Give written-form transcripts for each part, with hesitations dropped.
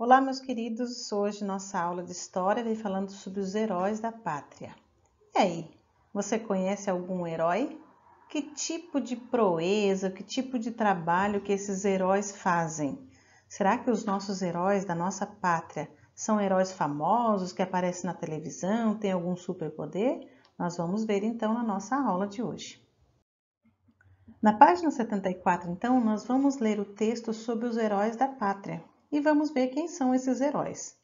Olá, meus queridos. Hoje nossa aula de História vem falando sobre os heróis da pátria. E aí, você conhece algum herói? Que tipo de proeza, que tipo de trabalho que esses heróis fazem? Será que os nossos heróis da nossa pátria são heróis famosos que aparecem na televisão, têm algum superpoder? Nós vamos ver então na nossa aula de hoje. Na página 74, então, nós vamos ler o texto sobre os heróis da pátria e vamos ver quem são esses heróis.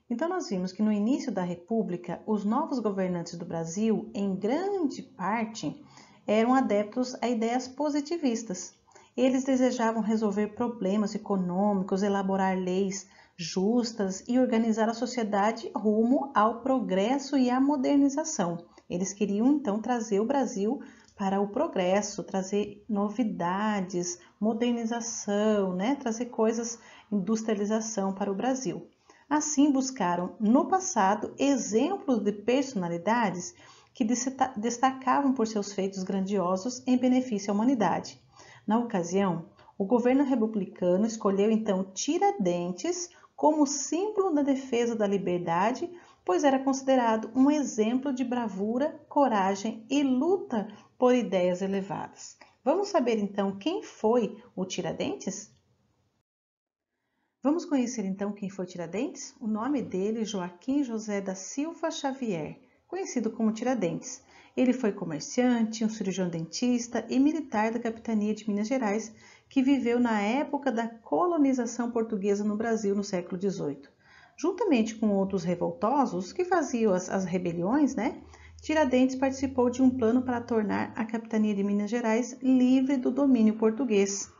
Então, nós vimos que no início da República, os novos governantes do Brasil, em grande parte, eram adeptos a ideias positivistas. Eles desejavam resolver problemas econômicos, elaborar leis justas e organizar a sociedade rumo ao progresso e à modernização. Eles queriam, então, trazer o Brasil para o progresso, trazer novidades, modernização, trazer coisas, industrialização para o Brasil. Assim, buscaram no passado exemplos de personalidades que destacavam por seus feitos grandiosos em benefício à humanidade. Na ocasião, o governo republicano escolheu então Tiradentes como símbolo da defesa da liberdade, pois era considerado um exemplo de bravura, coragem e luta por ideias elevadas. Vamos saber então quem foi o Tiradentes? Vamos conhecer então quem foi Tiradentes? O nome dele é Joaquim José da Silva Xavier, conhecido como Tiradentes. Ele foi comerciante, um cirurgião dentista e militar da capitania de Minas Gerais, que viveu na época da colonização portuguesa no Brasil no século XVIII. Juntamente com outros revoltosos que faziam as rebeliões, Tiradentes participou de um plano para tornar a capitania de Minas Gerais livre do domínio português.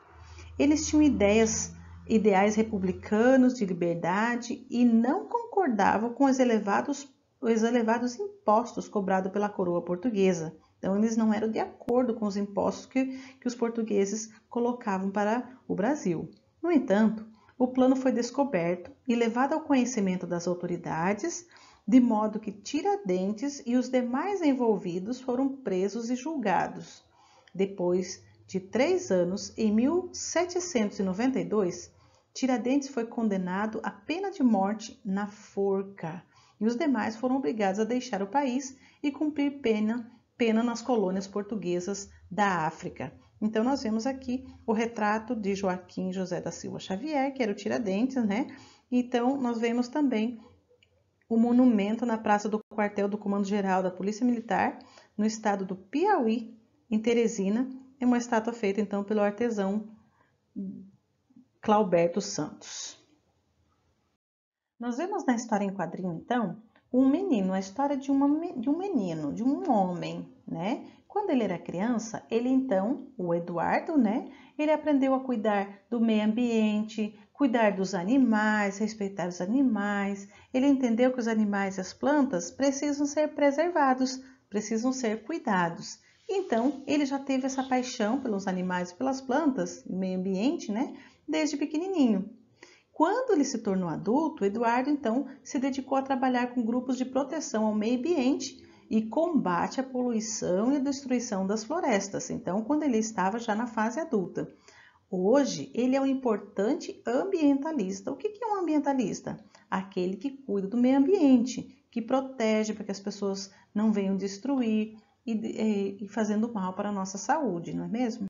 Eles tinham ideais republicanos de liberdade e não concordavam com os elevados impostos cobrados pela coroa portuguesa. Então, eles não eram de acordo com os impostos que os portugueses colocavam para o Brasil. No entanto, o plano foi descoberto e levado ao conhecimento das autoridades, de modo que Tiradentes e os demais envolvidos foram presos e julgados. Depois de 3 anos, em 1792, Tiradentes foi condenado à pena de morte na forca e os demais foram obrigados a deixar o país e cumprir pena nas colônias portuguesas da África. Então, nós vemos aqui o retrato de Joaquim José da Silva Xavier, que era o Tiradentes, Então, nós vemos também o monumento na praça do quartel do Comando-Geral da Polícia Militar, no estado do Piauí, em Teresina. É uma estátua feita, então, pelo artesão Clauberto Santos. Nós vemos na história em quadrinho, então, a história de um menino, de um homem, Quando ele era criança, o Eduardo, ele aprendeu a cuidar do meio ambiente, cuidar dos animais, respeitar os animais. Ele entendeu que os animais e as plantas precisam ser preservados, precisam ser cuidados. Então, ele já teve essa paixão pelos animais e pelas plantas, meio ambiente, desde pequenininho. Quando ele se tornou adulto, Eduardo, então, se dedicou a trabalhar com grupos de proteção ao meio ambiente e combate à poluição e à destruição das florestas. Então, quando ele estava já na fase adulta. Hoje, ele é um importante ambientalista. O que é um ambientalista? Aquele que cuida do meio ambiente, que protege para que as pessoas não venham destruir e fazendo mal para a nossa saúde, não é mesmo?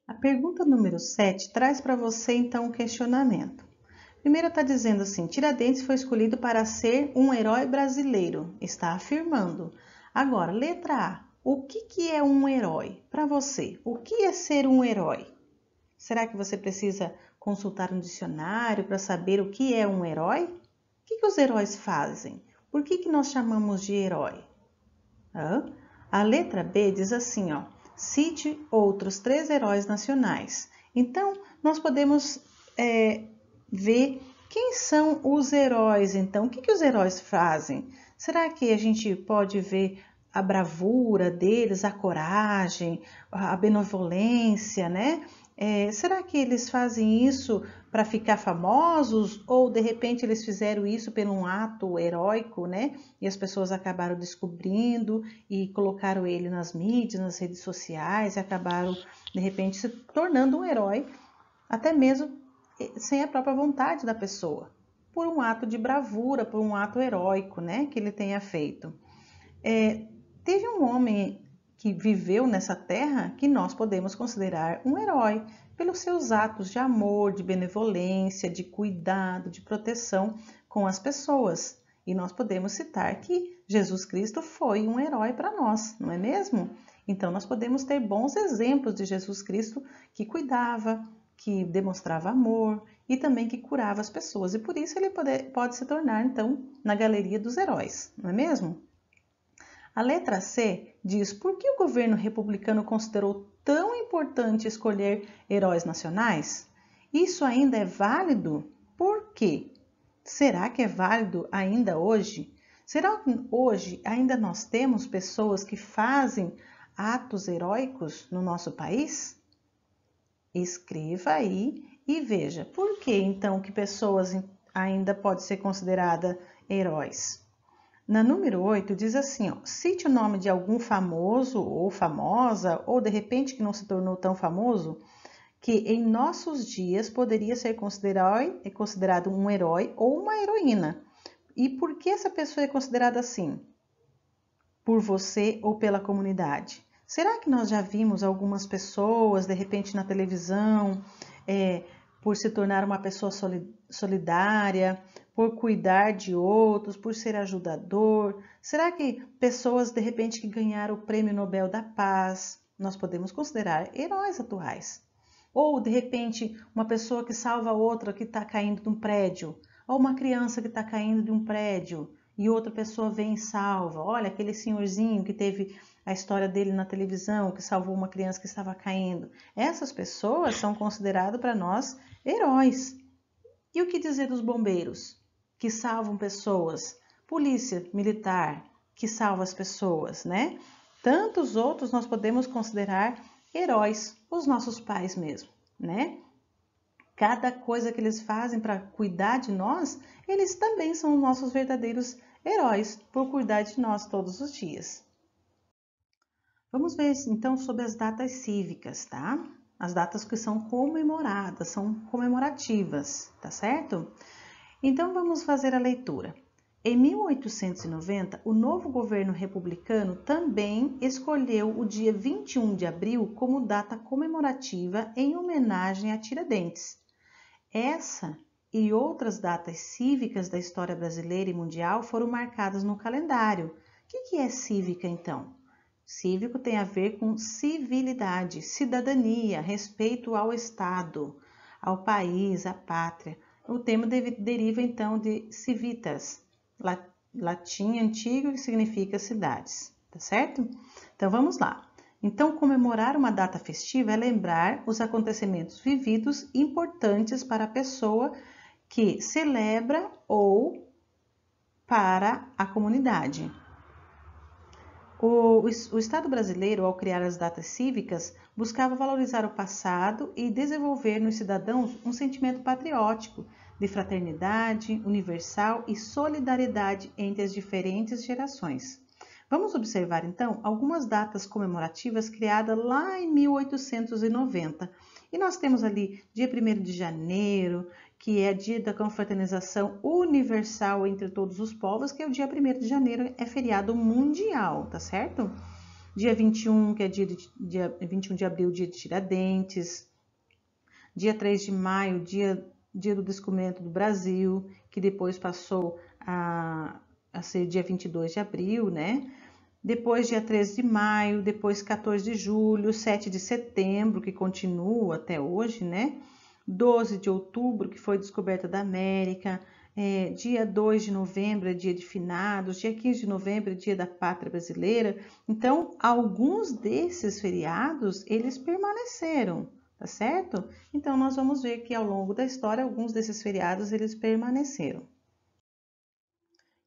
A pergunta número 7 traz para você, então, um questionamento. Primeiro está dizendo assim, Tiradentes foi escolhido para ser um herói brasileiro. Está afirmando. Agora, letra A. O que é um herói para você? O que é ser um herói? Será que você precisa consultar um dicionário para saber o que é um herói? O que os heróis fazem? Por que nós chamamos de herói? A letra B diz assim, cite outros 3 heróis nacionais. Então, nós podemos ver quem são os heróis. Então, o que os heróis fazem? Será que a gente pode ver a bravura deles, a coragem, a benevolência, será que eles fazem isso para ficar famosos ou de repente eles fizeram isso por um ato heróico, E as pessoas acabaram descobrindo e colocaram ele nas mídias, nas redes sociais e acabaram de repente se tornando um herói, até mesmo sem a própria vontade da pessoa, por um ato de bravura, por um ato heróico, né, que ele tenha feito. Teve um homem que viveu nessa terra que nós podemos considerar um herói, pelos seus atos de amor, de benevolência, de cuidado, de proteção com as pessoas. E nós podemos citar que Jesus Cristo foi um herói para nós, não é mesmo? Então nós podemos ter bons exemplos de Jesus Cristo que cuidava, que demonstrava amor e também que curava as pessoas. E por isso ele pode se tornar, então, na galeria dos heróis, não é mesmo? A letra C diz: por que o governo republicano considerou tão importante escolher heróis nacionais? Isso ainda é válido? Por quê? Será que é válido ainda hoje? Será que hoje ainda nós temos pessoas que fazem atos heróicos no nosso país? Escreva aí e veja, por que então que pessoas ainda podem ser consideradas heróis? Na número 8 diz assim, cite o nome de algum famoso ou famosa, ou de repente que não se tornou tão famoso, que em nossos dias poderia ser considerado um herói ou uma heroína. E por que essa pessoa é considerada assim? Por você ou pela comunidade? Será que nós já vimos algumas pessoas, de repente na televisão, por se tornar uma pessoa solidária, por cuidar de outros, por ser ajudador? Será que pessoas, de repente, que ganharam o Prêmio Nobel da Paz, nós podemos considerar heróis atuais? Ou, de repente, uma pessoa que salva outra que está caindo de um prédio, ou uma criança que está caindo de um prédio e outra pessoa vem e salva. Olha, aquele senhorzinho que teve a história dele na televisão, que salvou uma criança que estava caindo. Essas pessoas são consideradas para nós heróis. E o que dizer dos bombeiros, que salvam pessoas? Polícia militar, que salva as pessoas, né? Tantos outros nós podemos considerar heróis, os nossos pais mesmo, né? Cada coisa que eles fazem para cuidar de nós, eles também são os nossos verdadeiros heróis por cuidar de nós todos os dias. Vamos ver então sobre as datas cívicas, tá? As datas que são comemoradas, são comemorativas, tá certo? Então vamos fazer a leitura. Em 1890, o novo governo republicano também escolheu o dia 21 de abril como data comemorativa em homenagem a Tiradentes. Essa e outras datas cívicas da história brasileira e mundial foram marcadas no calendário. O que é cívica, então? Cívico tem a ver com civilidade, cidadania, respeito ao Estado, ao país, à pátria. O termo deriva, então, de civitas, latim antigo, que significa cidades, tá certo? Então, vamos lá. Então, comemorar uma data festiva é lembrar os acontecimentos vividos importantes para a pessoa que celebra ou para a comunidade. O Estado brasileiro, ao criar as datas cívicas, buscava valorizar o passado e desenvolver nos cidadãos um sentimento patriótico, de fraternidade universal e solidariedade entre as diferentes gerações. Vamos observar, então, algumas datas comemorativas criadas lá em 1890. E nós temos ali dia 1º de janeiro, que é dia da confraternização universal entre todos os povos, que é o dia 1º de janeiro, é feriado mundial, tá certo? Dia 21, que é dia 21 de abril, dia de Tiradentes. Dia 3 de maio, dia do descobrimento do Brasil, que depois passou a ser dia 22 de abril, né? Depois dia 13 de maio, depois 14 de julho, 7 de setembro, que continua até hoje, né? 12 de outubro, que foi descoberta da América, dia 2 de novembro é dia de finados, dia 15 de novembro é dia da pátria brasileira. Então, alguns desses feriados, eles permaneceram, tá certo? Então, nós vamos ver que ao longo da história, alguns desses feriados, eles permaneceram.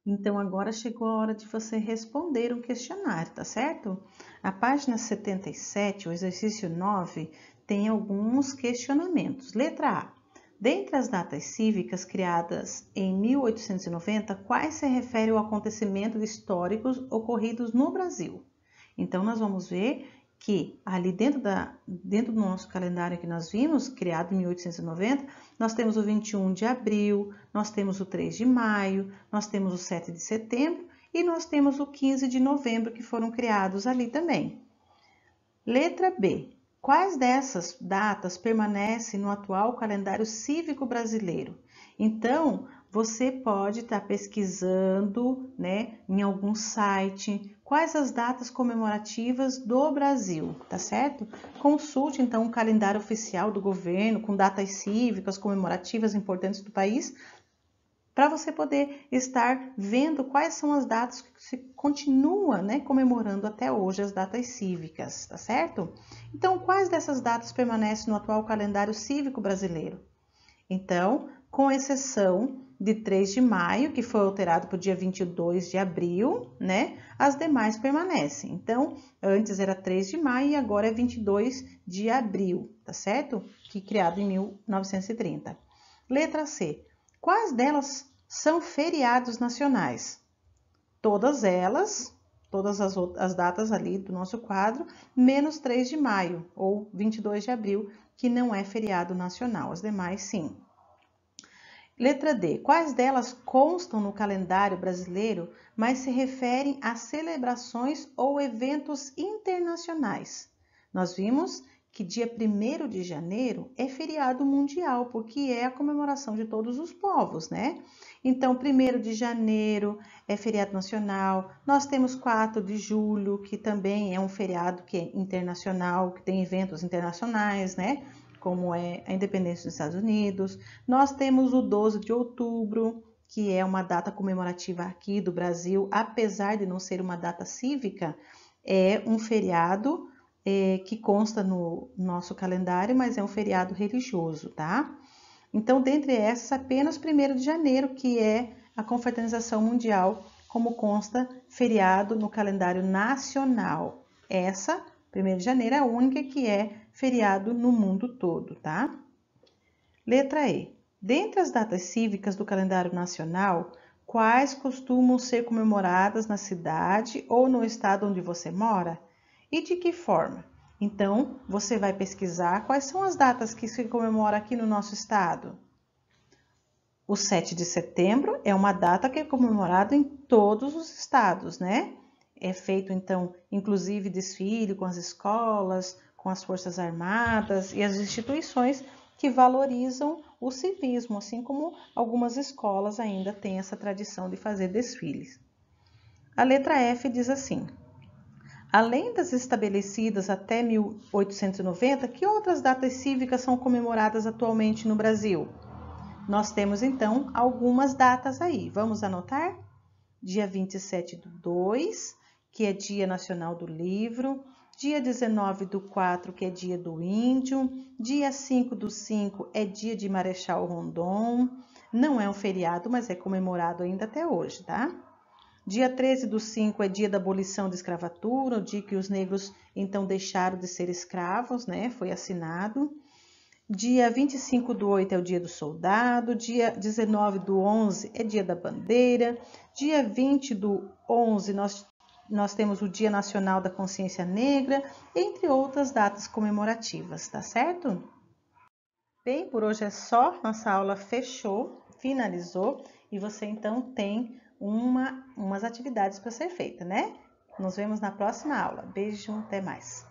Então, agora chegou a hora de você responder um questionário, tá certo? A página 77, o exercício 9, tem alguns questionamentos. Letra A. Dentre as datas cívicas criadas em 1890, quais se referem a acontecimentos históricos ocorridos no Brasil? Então, nós vamos ver que ali dentro do nosso calendário que nós vimos, criado em 1890, nós temos o 21 de abril, nós temos o 3 de maio, nós temos o 7 de setembro e nós temos o 15 de novembro que foram criados ali também. Letra B. Quais dessas datas permanecem no atual calendário cívico brasileiro? Então, você pode estar pesquisando, né, em algum site, quais as datas comemorativas do Brasil, tá certo? Consulte, então, o calendário oficial do governo, com datas cívicas comemorativas importantes do país, para você poder estar vendo quais são as datas que se continua, né, comemorando até hoje, as datas cívicas, tá certo? Então, quais dessas datas permanecem no atual calendário cívico brasileiro? Então, com exceção de 3 de maio, que foi alterado para o dia 22 de abril, né? As demais permanecem. Então, antes era 3 de maio e agora é 22 de abril, tá certo? Que criado em 1930. Letra C. Quais delas são feriados nacionais? Todas elas, todas as datas ali do nosso quadro, menos 3 de maio ou 22 de abril, que não é feriado nacional. As demais, sim. Letra D. Quais delas constam no calendário brasileiro, mas se referem a celebrações ou eventos internacionais? Nós vimos que dia 1º de janeiro é feriado mundial, porque é a comemoração de todos os povos, né? Então, 1º de janeiro é feriado nacional. Nós temos 4 de julho, que também é um feriado que é internacional, que tem eventos internacionais, né? Como é a independência dos Estados Unidos. Nós temos o 12 de outubro, que é uma data comemorativa aqui do Brasil, apesar de não ser uma data cívica, é um feriado que consta no nosso calendário, mas é um feriado religioso, tá? Então, dentre essas, apenas 1º de janeiro, que é a confraternização mundial, como consta feriado no calendário nacional. Essa, 1º de janeiro, é a única que é feriado no mundo todo, tá? Letra E. Dentre as datas cívicas do calendário nacional, quais costumam ser comemoradas na cidade ou no estado onde você mora? E de que forma? Então, você vai pesquisar quais são as datas que se comemora aqui no nosso estado. O 7 de setembro é uma data que é comemorada em todos os estados, né? É feito, então, inclusive desfile com as escolas, com as Forças Armadas e as instituições que valorizam o civismo, assim como algumas escolas ainda têm essa tradição de fazer desfiles. A letra F diz assim: além das estabelecidas até 1890, que outras datas cívicas são comemoradas atualmente no Brasil? Nós temos, então, algumas datas aí. Vamos anotar? Dia 27/2, que é Dia Nacional do Livro. Dia 19/4, que é Dia do Índio. Dia 5/5 é Dia de Marechal Rondon. Não é um feriado, mas é comemorado ainda até hoje, tá? Dia 13/5 é Dia da Abolição da Escravatura, o dia que os negros, então, deixaram de ser escravos, né? Foi assinado. Dia 25/8 é o Dia do Soldado, dia 19/11 é Dia da Bandeira, dia 20/11 nós temos o Dia Nacional da Consciência Negra, entre outras datas comemorativas, tá certo? Bem, por hoje é só, nossa aula fechou, finalizou e você então tem umas atividades para ser feita, né? Nos vemos na próxima aula. Beijo, até mais!